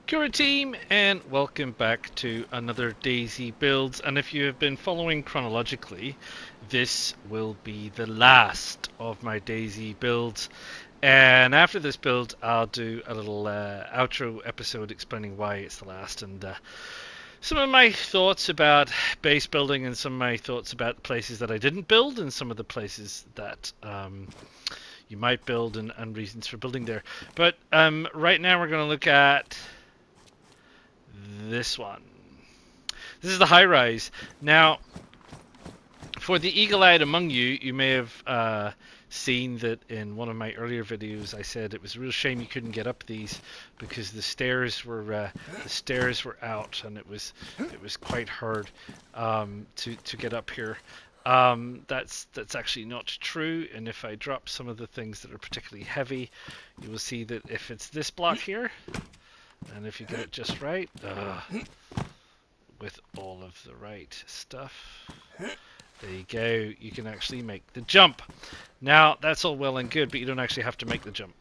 Kia team, and welcome back to another DayZ builds. And if you have been following chronologically, this will be the last of my DayZ builds. And after this build, I'll do a little outro episode explaining why it's the last, and some of my thoughts about base building, and some of my thoughts about the places that I didn't build, and some of the places that you might build, and reasons for building there. But right now we're going to look at this one. This is the Highrise. Now, for the eagle-eyed among you, you may have seen that in one of my earlier videos I said it was a real shame you couldn't get up these because the stairs were out, and it was quite hard to get up here. That's actually not true, and if I drop some of the things that are particularly heavy, you will see that if it's this block here, and if you get it just right, with all of the right stuff, there you go, you can actually make the jump. Now, that's all well and good, but you don't actually have to make the jump.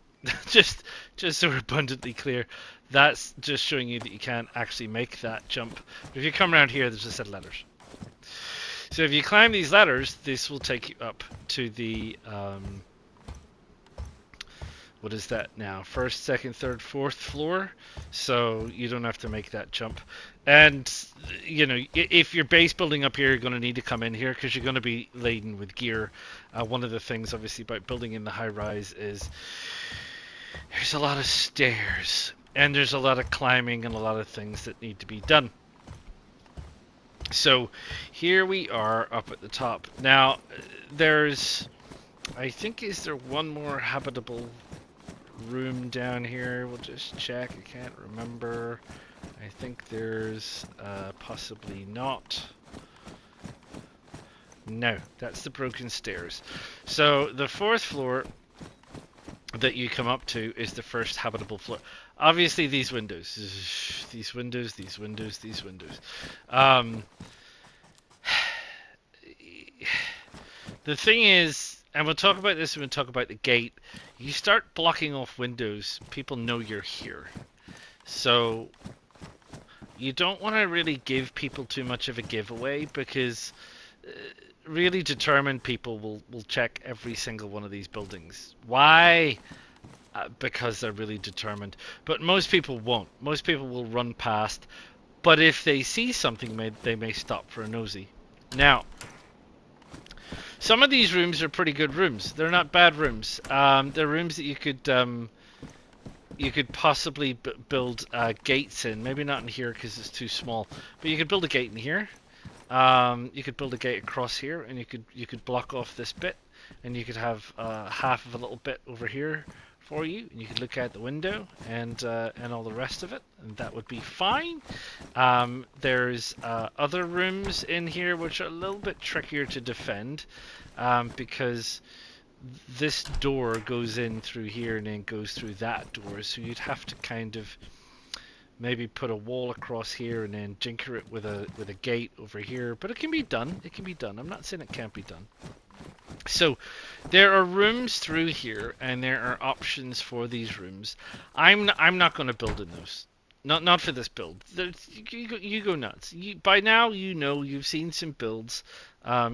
just so we're abundantly clear, that's just showing you that you can't actually make that jump. But if you come around here, there's a set of ladders. So if you climb these ladders, this will take you up to the what is that now? First, second, third, fourth floor. So you don't have to make that jump. And, you know, if you're base building up here, you're going to need to come in here because you're going to be laden with gear. One of the things, obviously, about building in the high rise is there's a lot of stairs. And there's a lot of climbing and a lot of things that need to be done. So here we are up at the top. Now, there's, I think, is there one more habitable room down here? We'll just check. I can't remember. I think there's possibly not. No, that's the broken stairs. So the fourth floor that you come up to is the first habitable floor. Obviously these windows. The thing is, and we'll talk about this when we talk about the gate, you start blocking off windows, people know you're here. So you don't want to really give people too much of a giveaway, because really determined people will check every single one of these buildings. Why? Because they're really determined. But most people won't. Most people will run past. But if they see something, they may stop for a nosy. Now, some of these rooms are pretty good rooms. They're not bad rooms. They're rooms that you could possibly build gates in. Maybe not in here because it's too small. But you could build a gate in here. You could build a gate across here, and you could block off this bit, and you could have half of a little bit over here for you, and you could look out the window and all the rest of it, and that would be fine. There's other rooms in here which are a little bit trickier to defend, because this door goes in through here and then goes through that door, so you'd have to kind of maybe put a wall across here and then jinker it with a gate over here. But it can be done. It can be done. I'm not saying it can't be done. So there are rooms through here, and there are options for these rooms. I'm not going to build in those. Not for this build. You go nuts. By now you know, you've seen some builds.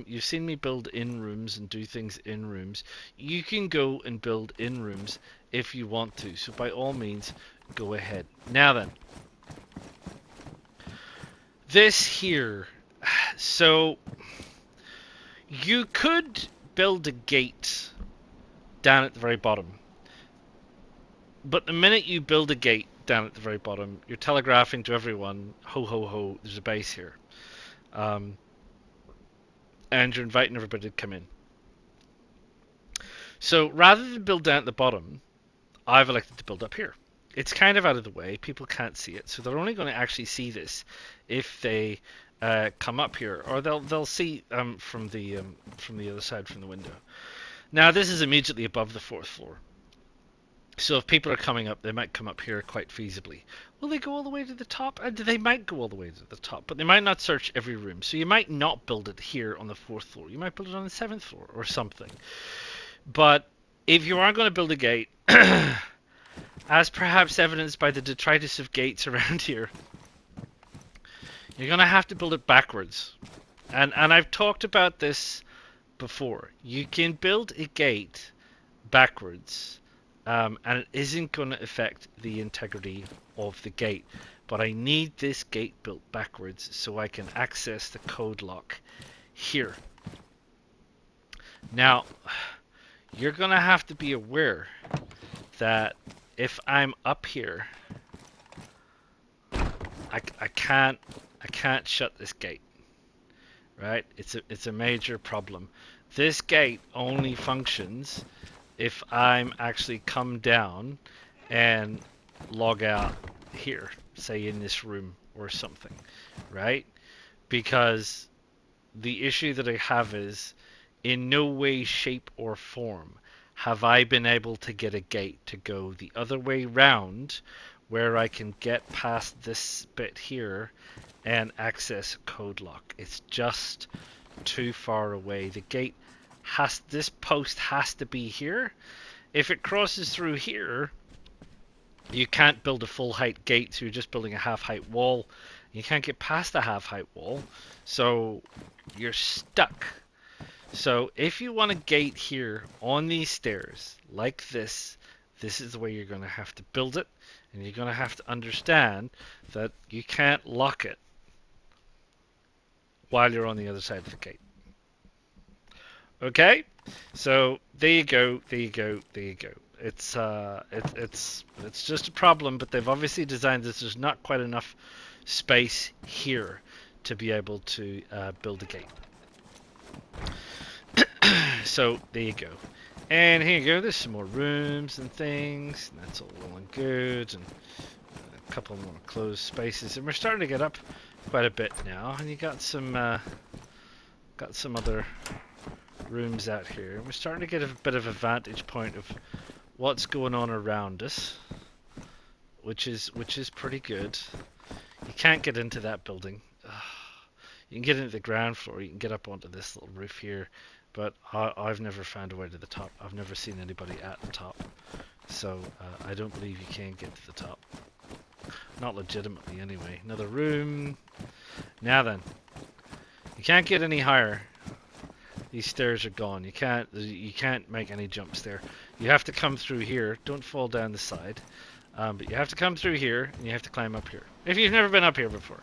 You've seen me build in rooms and do things in rooms. You can go and build in rooms if you want to. So by all means, go ahead. Now then, this here. So you could build a gate down at the very bottom. But the minute you build a gate down at the very bottom, you're telegraphing to everyone, ho ho ho, there's a base here. And you're inviting everybody to come in. So rather than build down at the bottom, I've elected to build up here. It's kind of out of the way, people can't see it, so they're only going to actually see this if they come up here, or they'll see from the other side from the window. Now this is immediately above the fourth floor. So if people are coming up, they might come up here quite feasibly. Will they go all the way to the top? They might go all the way to the top, but they might not search every room. So you might not build it here on the fourth floor. You might build it on the seventh floor or something. But if you are going to build a gate, as perhaps evidenced by the detritus of gates around here, you're going to have to build it backwards. And I've talked about this before. You can build a gate backwards, and it isn't going to affect the integrity of the gate. But I need this gate built backwards so I can access the code lock here. Now, you're going to have to be aware that if I'm up here, I can't shut this gate. Right? It's a major problem. This gate only functions if I'm actually come down and log out here, say in this room or something, right? Because the issue that I have is, in no way, shape, or form have I been able to get a gate to go the other way round where I can get past this bit here and access a code lock. It's just too far away. The gate this post has to be here. If it crosses through here, you can't build a full height gate, so you're just building a half height wall. You can't get past the half height wall, so you're stuck. So if you want a gate here on these stairs like this is the way you're going to have to build it, and you're going to have to understand that you can't lock it while you're on the other side of the gate. Okay, so there you go, there you go, there you go. It's just a problem, but they've obviously designed this. There's not quite enough space here to be able to build a gate. So there you go. And here you go, there's some more rooms and things, and that's all well and good, and a couple more closed spaces, and we're starting to get up quite a bit now, and you got some other rooms out here. We're starting to get a bit of a vantage point of what's going on around us, which is pretty good. You can't get into that building. You can get into the ground floor, you can get up onto this little roof here, but I've never found a way to the top. I've never seen anybody at the top, so I don't believe you can get to the top. Not legitimately anyway. Another room. Now then, you can't get any higher. These stairs are gone. You can't make any jumps there. You have to come through here. Don't fall down the side. But you have to come through here, and you have to climb up here. If you've never been up here before.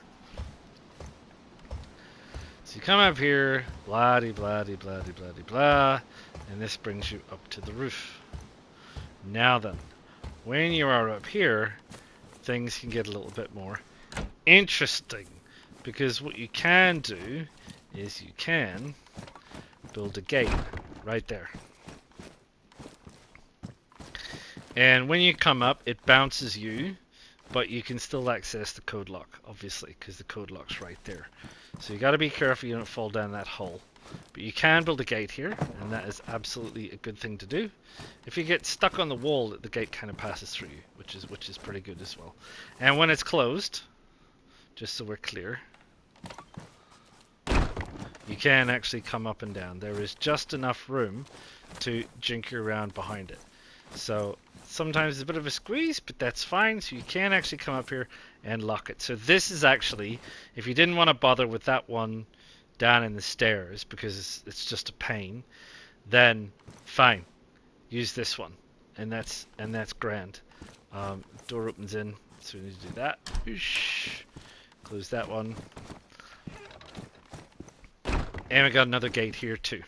So you come up here, blah-de, blah-de, blah-de, blah-de, blah, and this brings you up to the roof. Now then, when you are up here, things can get a little bit more interesting, because what you can do is you can build a gate right there. And when you come up, it bounces you, but you can still access the code lock, obviously, because the code lock's right there. So you got to be careful you don't fall down that hole. But you can build a gate here, and that is absolutely a good thing to do. If you get stuck on the wall, the gate kind of passes through you, which is pretty good as well. And when it's closed, just so we're clear, you can actually come up and down. There is just enough room to jinky around behind it. So sometimes it's a bit of a squeeze, but that's fine. So you can actually come up here and lock it. So this is actually, if you didn't want to bother with that one down in the stairs because it's just a pain, then fine, use this one, and that's grand. Door opens in, so we need to do that. Close that one, and we got another gate here too.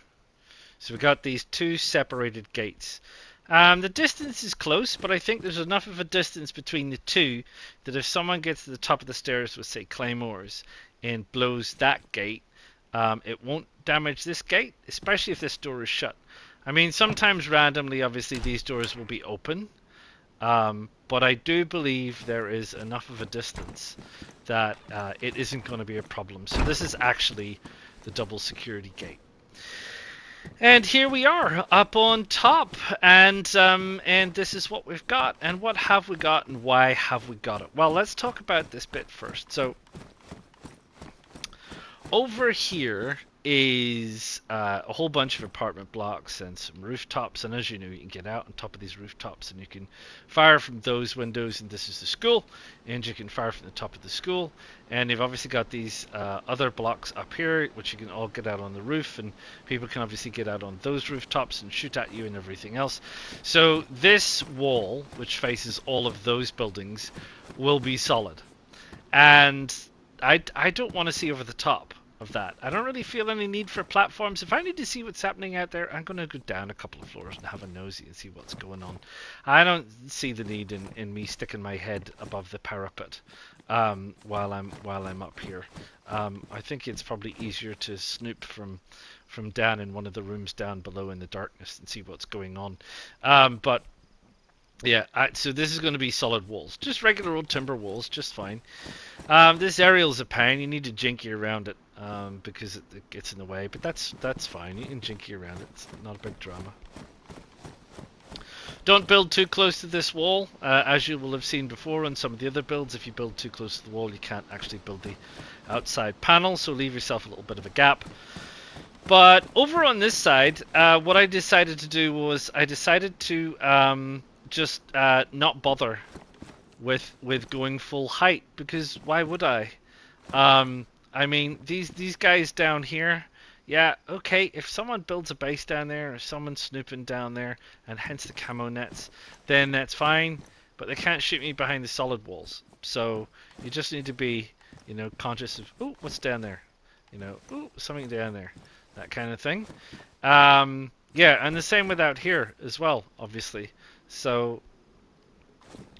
So we got these two separated gates. The distance is close, but I think there's enough of a distance between the two that if someone gets to the top of the stairs with, say, claymores and blows that gate, it won't damage this gate, especially if this door is shut. I mean, sometimes randomly, obviously, these doors will be open, but I do believe there is enough of a distance that it isn't going to be a problem. So this is actually the double security gate. And here we are up on top, and this is what we've got. And what have we got, and why have we got it? Well, let's talk about this bit first. So over here, is a whole bunch of apartment blocks and some rooftops, and as you know, you can get out on top of these rooftops and you can fire from those windows, and this is the school, and you can fire from the top of the school. And you've obviously got these other blocks up here which you can all get out on the roof, and people can obviously get out on those rooftops and shoot at you and everything else. So this wall, which faces all of those buildings, will be solid, and I don't want to see over the top of that. I don't really feel any need for platforms. If I need to see what's happening out there, I'm going to go down a couple of floors and have a nosy and see what's going on. I don't see the need in me sticking my head above the parapet while I'm up here. I think it's probably easier to snoop from down in one of the rooms down below in the darkness and see what's going on. But yeah, so this is going to be solid walls, just regular old timber walls, just fine. This aerial's a pain. You need to jinky around it because it gets in the way, but that's fine. You can jinky around it. It's not a big drama. Don't build too close to this wall, as you will have seen before on some of the other builds. If you build too close to the wall, you can't actually build the outside panel, so leave yourself a little bit of a gap. But over on this side, what I decided to do was I decided to just not bother with going full height, because why would I? I mean, these guys down here, yeah, okay, if someone builds a base down there, or someone's snooping down there, and hence the camo nets, then that's fine, but they can't shoot me behind the solid walls. So you just need to be, you know, conscious of, oh, what's down there? You know, oh, something down there. That kind of thing. Yeah, and the same with out here as well, obviously. So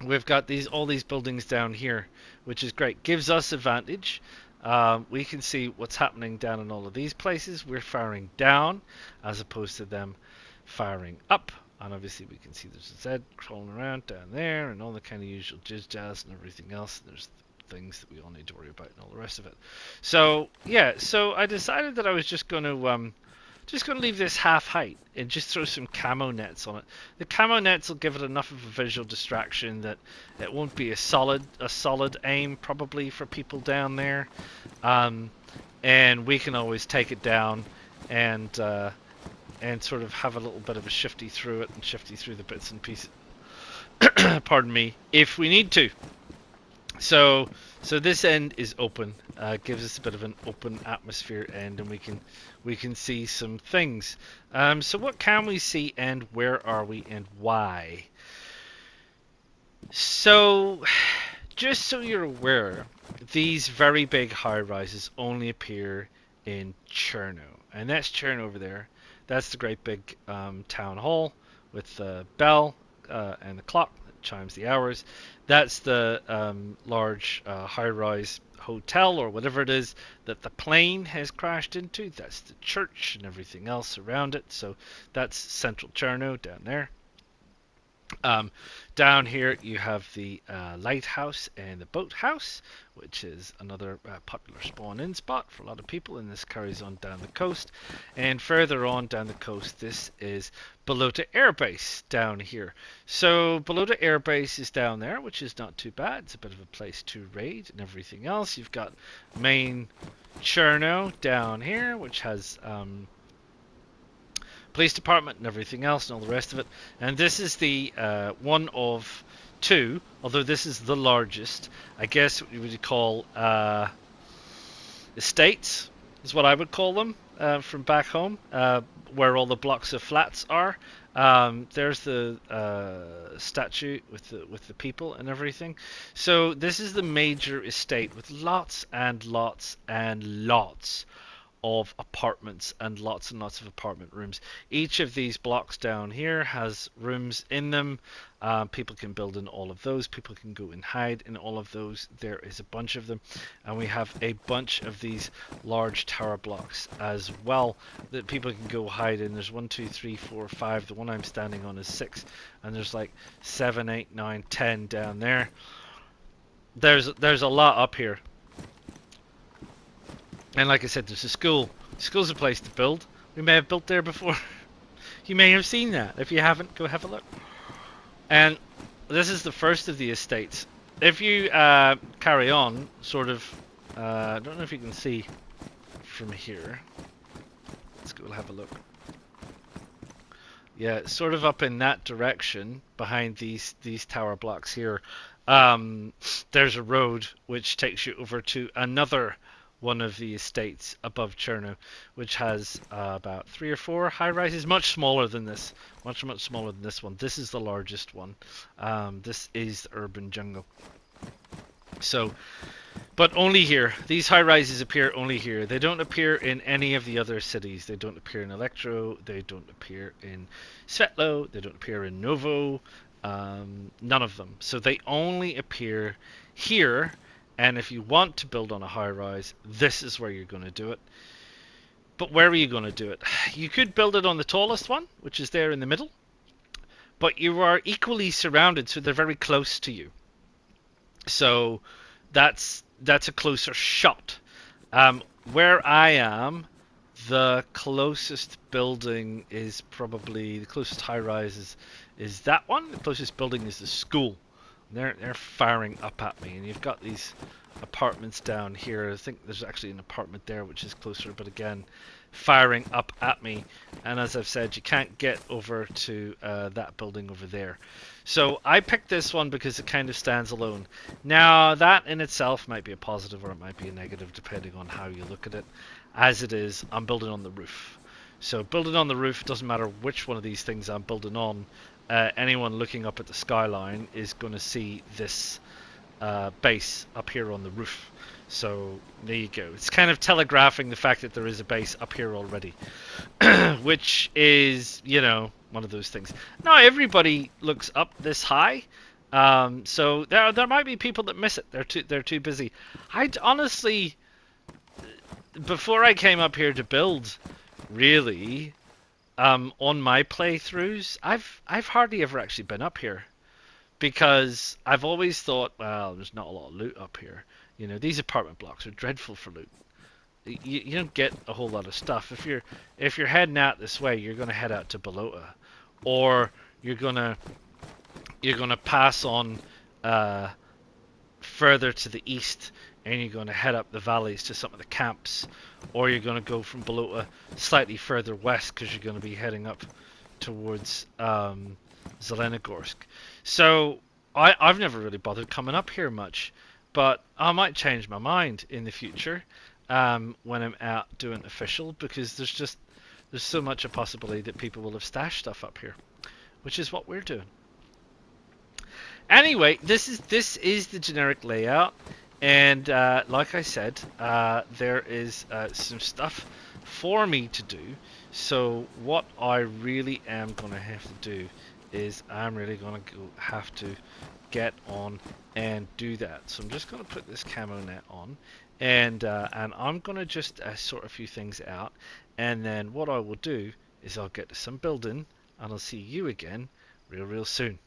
we've got all these buildings down here, which is great. Gives us advantage. We can see what's happening down in all of these places. We're firing down as opposed to them firing up. And obviously we can see there's a Z crawling around down there and all the kind of usual jizz jazz and everything else. There's things that we all need to worry about and all the rest of it. So yeah, so I decided that I was just going to leave this half height and just throw some camo nets on it. The camo nets will give it enough of a visual distraction that it won't be a solid aim probably for people down there, and we can always take it down and sort of have a little bit of a shifty through it and shifty through the bits and pieces. Pardon me, if we need to. So this end is open, gives us a bit of an open atmosphere end, and we can see some things. So what can we see, and where are we, and why? So just so you're aware, these very big high rises only appear in Cherno, and that's Cherno over there. That's the great big town hall with the bell and the clock that chimes the hours. That's the large high-rise hotel or whatever it is that the plane has crashed into. That's the church and everything else around it. So that's central Cherno down there. Down here you have the lighthouse and the boathouse, which is another popular spawn-in spot for a lot of people, and this carries on down the coast. And further on down the coast, this is Balota Air Base down here. So Balota Air Base is down there, which is not too bad. It's a bit of a place to raid and everything else. You've got main Cherno down here, which has police department and everything else and all the rest of it. And this is the one of two, although this is the largest, I guess what you would call estates, is what I would call them from back home, where all the blocks of flats are. There's the statue with the people and everything. So this is the major estate with lots and lots and lots of apartments and lots of apartment rooms. Each of these blocks down here has rooms in them. People can build in all of those. People can go and hide in all of those. There is a bunch of them, and we have a bunch of these large tower blocks as well that people can go hide in. There's 1, 2, 3, 4, 5. The one I'm standing on is 6, and there's like 7, 8, 9, 10 down there. There's a lot up here. And like I said, there's a school. The school's a place to build. We may have built there before. You may have seen that. If you haven't, go have a look. And this is the first of the estates. If you carry on, sort of, I don't know if you can see from here. Let's go have a look. Yeah, it's sort of up in that direction behind these tower blocks here. There's a road which takes you over to another one of the estates above Cherno, which has about 3 or 4 high rises, much smaller than this, much smaller than this one. This is the largest one. This is the urban jungle. So, but only here. These high rises appear only here. They don't appear in any of the other cities. They don't appear in Electro. They don't appear in Svetlo. They don't appear in Novo. None of them. So they only appear here. And if you want to build on a high rise, this is where you're going to do it. But where are you going to do it? You could build it on the tallest one, which is there in the middle. But you are equally surrounded, so they're very close to you. So that's a closer shot. Where I am, the closest building is probably the closest high rise is that one. The closest building is the school. They're firing up at me, and you've got these apartments down here. I think there's actually an apartment there which is closer, but again, firing up at me. And as I've said, you can't get over to that building over there. So I picked this one because it kind of stands alone. Now that in itself might be a positive or it might be a negative depending on how you look at it. As it is, I'm building on the roof. So building on the roof, doesn't matter which one of these things I'm building on. Anyone looking up at the skyline is going to see this base up here on the roof. So there you go. It's kind of telegraphing the fact that there is a base up here already, which is, you know, one of those things. Not everybody looks up this high, so there might be people that miss it. They're too busy. I'd honestly, before I came up here to build, really, on my playthroughs, I've hardly ever actually been up here. Because I've always thought, well, there's not a lot of loot up here. You know, these apartment blocks are dreadful for loot. You don't get a whole lot of stuff. If you're heading out this way, you're going to head out to Balota, or you're gonna pass on further to the east, and you're going to head up the valleys to some of the camps, or you're going to go from Balota slightly further west because you're going to be heading up towards Chernogorsk. So I've never really bothered coming up here much, but I might change my mind in the future when I'm out doing official, because there's so much a possibility that people will have stashed stuff up here, which is what we're doing. Anyway, this is the generic layout, and like I said, there is some stuff for me to do. So what I really am going to have to do is I'm really going to have to get on and do that. So I'm just going to put this camo net on, and I'm going to just sort a few things out, and then what I will do is I'll get to some building, and I'll see you again real soon.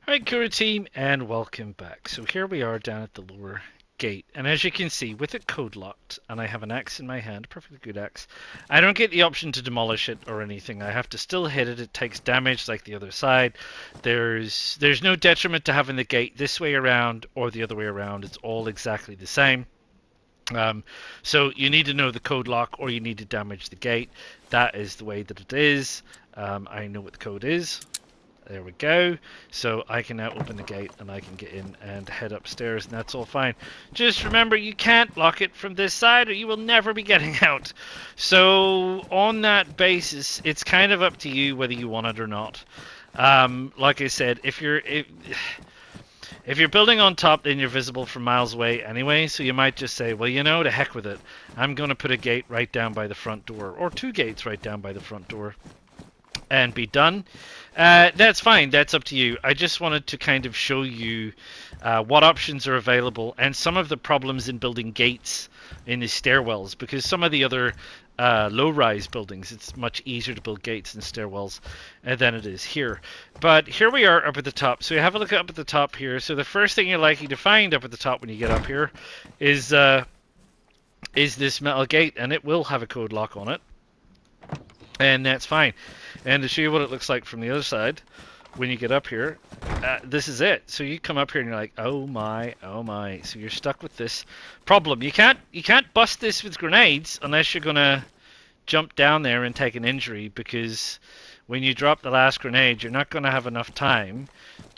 Alright, Kura team, and welcome back. So here we are down at the lower gate, and as you can see, with it code locked, and I have an axe in my hand, a perfectly good axe, I don't get the option to demolish it or anything. I have to still hit it. It takes damage like the other side. There's no detriment to having the gate this way around or the other way around. It's all exactly the same. So you need to know the code lock, or you need to damage the gate. That is the way that it is. I know what the code is. There we go. So I can now open the gate and I can get in and head upstairs, and that's all fine. Just remember, you can't lock it from this side or you will never be getting out. So on that basis, it's kind of up to you whether you want it or not. Like I said, if you're building on top, then you're visible from miles away anyway, so you might just say, well, you know, to heck with it. I'm going to put a gate right down by the front door, or 2 gates right down by the front door, and be done. That's fine, that's up to you. I just wanted to kind of show you what options are available and some of the problems in building gates in the stairwells, because some of the other low-rise buildings, it's much easier to build gates and stairwells than it is here. But here we are up at the top. So you have a look up at the top here. So the first thing you're likely to find up at the top when you get up here is this metal gate, and it will have a code lock on it, and that's fine. And to show you what it looks like from the other side, when you get up here, this is it. So you come up here and you're like, oh my, oh my. So you're stuck with this problem. You can't bust this with grenades unless you're gonna jump down there and take an injury, because when you drop the last grenade, you're not gonna have enough time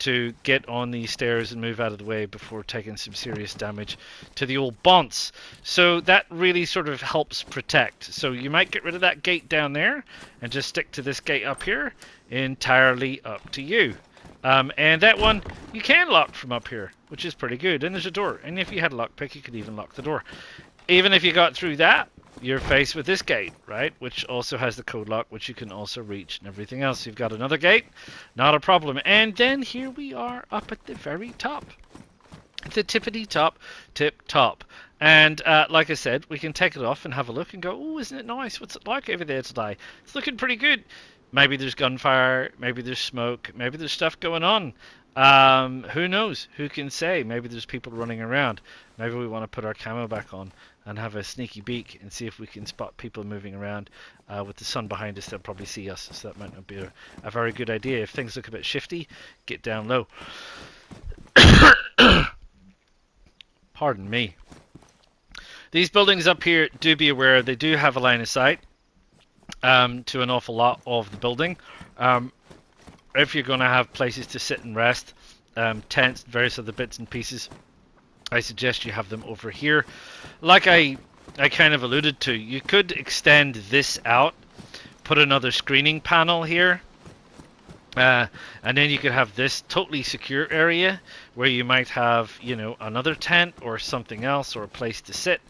to get on these stairs and move out of the way before taking some serious damage to the old bonce. So that really sort of helps protect. So you might get rid of that gate down there and just stick to this gate up here. Entirely up to you. And that one you can lock from up here, which is pretty good. And there's a door, and if you had a lockpick, you could even lock the door. Even if you got through that, you're faced with this gate, right, which also has the code lock, which you can also reach, and everything else. You've got another gate, not a problem. And then here we are up at the very top, the tippity top, tip top. And like I said, we can take it off and have a look and go, oh, isn't it nice? What's it like over there today? It's looking pretty good. Maybe there's gunfire, maybe there's smoke, maybe there's stuff going on. Who knows? Who can say? Maybe there's people running around. Maybe we want to put our camo back on and have a sneaky beak and see if we can spot people moving around. With the sun behind us, they'll probably see us, so that might not be a very good idea. If things look a bit shifty, get down low. Pardon me. These buildings up here, do be aware, they do have a line of sight to an awful lot of the building. If you're going to have places to sit and rest, tents, various other bits and pieces, I suggest you have them over here. Like I kind of alluded to, you could extend this out, put another screening panel here, and then you could have this totally secure area where you might have, you know, another tent or something else, or a place to sit.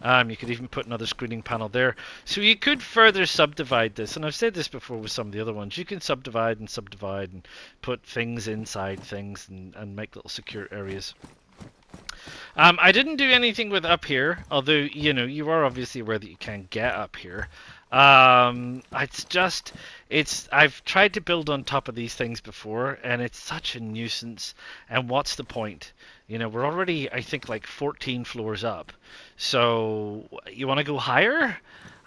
You could even put another screening panel there. So you could further subdivide this, and I've said this before with some of the other ones. You can subdivide and put things inside things and make little secure areas. I didn't do anything with up here, although, you know, you are obviously aware that you can get up here. I've tried to build on top of these things before, and it's such a nuisance. And what's the point? You know, we're already, I think, like 14 floors up. So you want to go higher?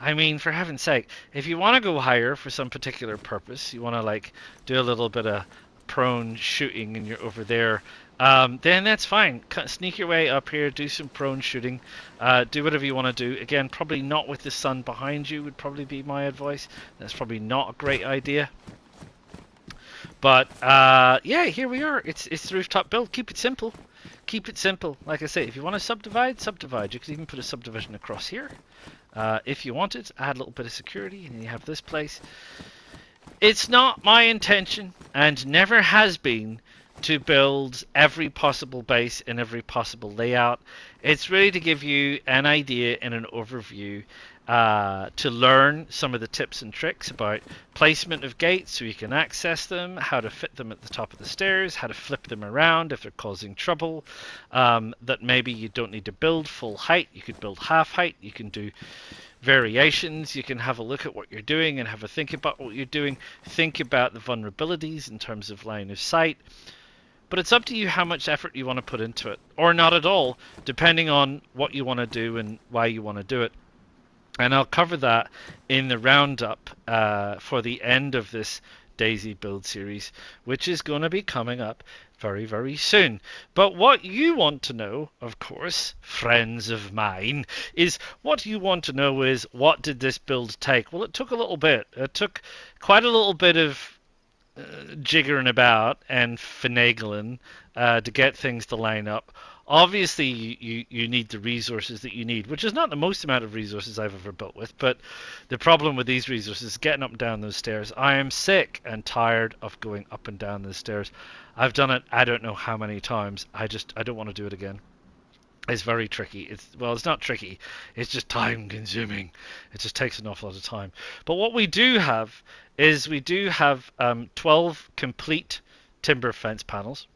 I mean, for heaven's sake, if you want to go higher for some particular purpose, you want to like do a little bit of prone shooting and you're over there, then that's fine. Sneak your way up here, do some prone shooting, do whatever you want to do. Again, probably not with the sun behind you would probably be my advice. That's probably not a great idea. But yeah, here we are. It's the rooftop build. Keep it simple. Keep it simple. Like I say, if you want to subdivide. You could even put a subdivision across here. If you wanted, add a little bit of security, and you have this place. It's not my intention, and never has been, to build every possible base in every possible layout. It's really to give you an idea and an overview, to learn some of the tips and tricks about placement of gates so you can access them, how to fit them at the top of the stairs, how to flip them around if they're causing trouble, that maybe you don't need to build full height, you could build half height, you can do variations, you can have a look at what you're doing and have a think about what you're doing, think about the vulnerabilities in terms of line of sight. But it's up to you how much effort you want to put into it, or not at all, depending on what you want to do and why you want to do it. And I'll cover that in the roundup for the end of this DayZ build series, which is going to be coming up very, very soon. But what you want to know, of course, friends of mine, is what you want to know is, what did this build take? Well, it took a little bit. It took quite a little bit of jiggering about and finagling to get things to line up. Obviously, you need the resources that you need, which is not the most amount of resources I've ever built with, but the problem with these resources is getting up and down those stairs. I am sick and tired of going up and down those stairs. I've done it I don't know how many times. I don't want to do it again. It's very tricky. It's not tricky. It's just time consuming. It just takes an awful lot of time. But what we do have is 12 complete timber fence panels.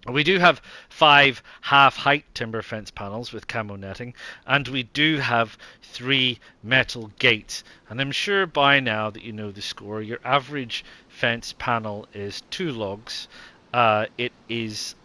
We do have 5 half-height timber fence panels with camo netting, and we do have 3 metal gates. And I'm sure by now that you know the score. Your average fence panel is 2 logs. It is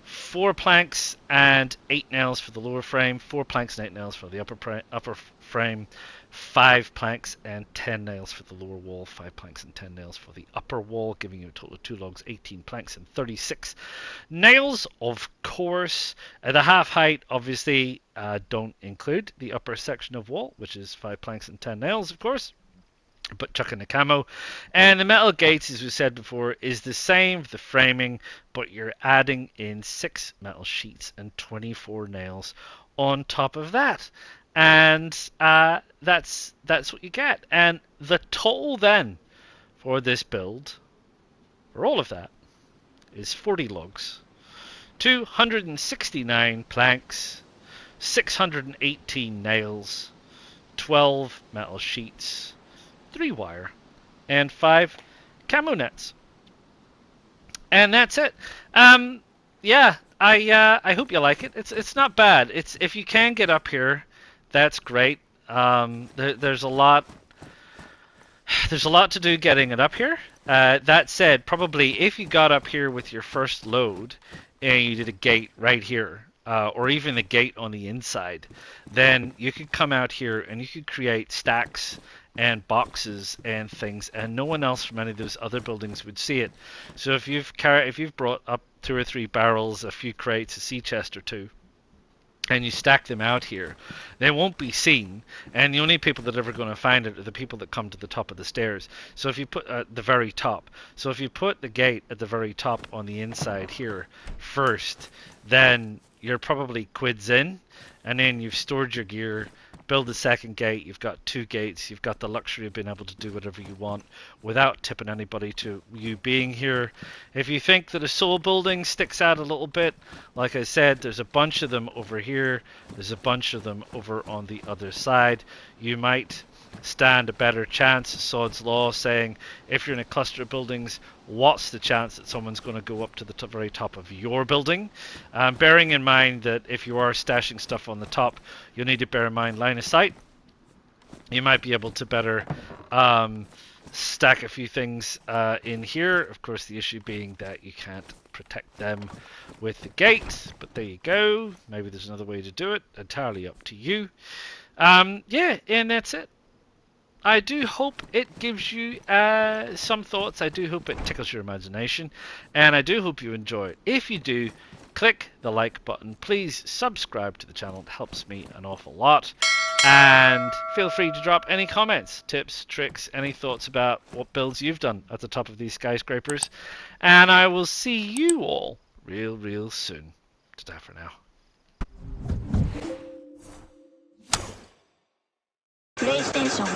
4 planks and 8 nails for the lower frame, 4 planks and 8 nails for the upper frame, 5 planks and 10 nails for the lower wall, 5 planks and 10 nails for the upper wall, giving you a total of 2 logs, 18 planks and 36 nails. Of course, the half height obviously don't include the upper section of wall, which is 5 planks and 10 nails, of course, but chuck in the camo. And the metal gates, as we said before, is the same for the framing, but you're adding in 6 metal sheets and 24 nails on top of that. And that's what you get. And the total then for this build, for all of that, is 40 logs, 269 planks, 618 nails, 12 metal sheets, 3 wire, and 5 camo nets. And that's it. Yeah, I hope you like it. It's not bad. If you can get up here, that's great. There's a lot to do getting it up here. That said, probably if you got up here with your first load and you did a gate right here, or even a gate on the inside, then you could come out here and you could create stacks and boxes and things, and no one else from any of those other buildings would see it. So if you've brought up 2 or 3 barrels, a few crates, a sea chest or 2, and you stack them out here, they won't be seen, and the only people that are ever going to find it are the people that come to the top of the stairs. So if you put the very top, so if you put the gate at the very top on the inside here first, then you're probably quids in, and then you've stored your gear, build the second gate, you've got 2 gates, you've got the luxury of being able to do whatever you want without tipping anybody to you being here. If you think that a soul building sticks out a little bit, like I said, there's a bunch of them over here, there's a bunch of them over on the other side. You might stand a better chance, Sod's Law saying, if you're in a cluster of buildings, what's the chance that someone's going to go up to the very top of your building? Bearing in mind that if you are stashing stuff on the top, you'll need to bear in mind line of sight. You might be able to better stack a few things in here. Of course, the issue being that you can't protect them with the gate, but there you go. Maybe there's another way to do it. Entirely up to you. Yeah, and that's it. I do hope it gives you some thoughts. I do hope it tickles your imagination, and I do hope you enjoy it. If you do, click the like button. Please subscribe to the channel. It helps me an awful lot. And feel free to drop any comments, tips, tricks, any thoughts about what builds you've done at the top of these skyscrapers. And I will see you all real soon. Ta-ta for now. PlayStation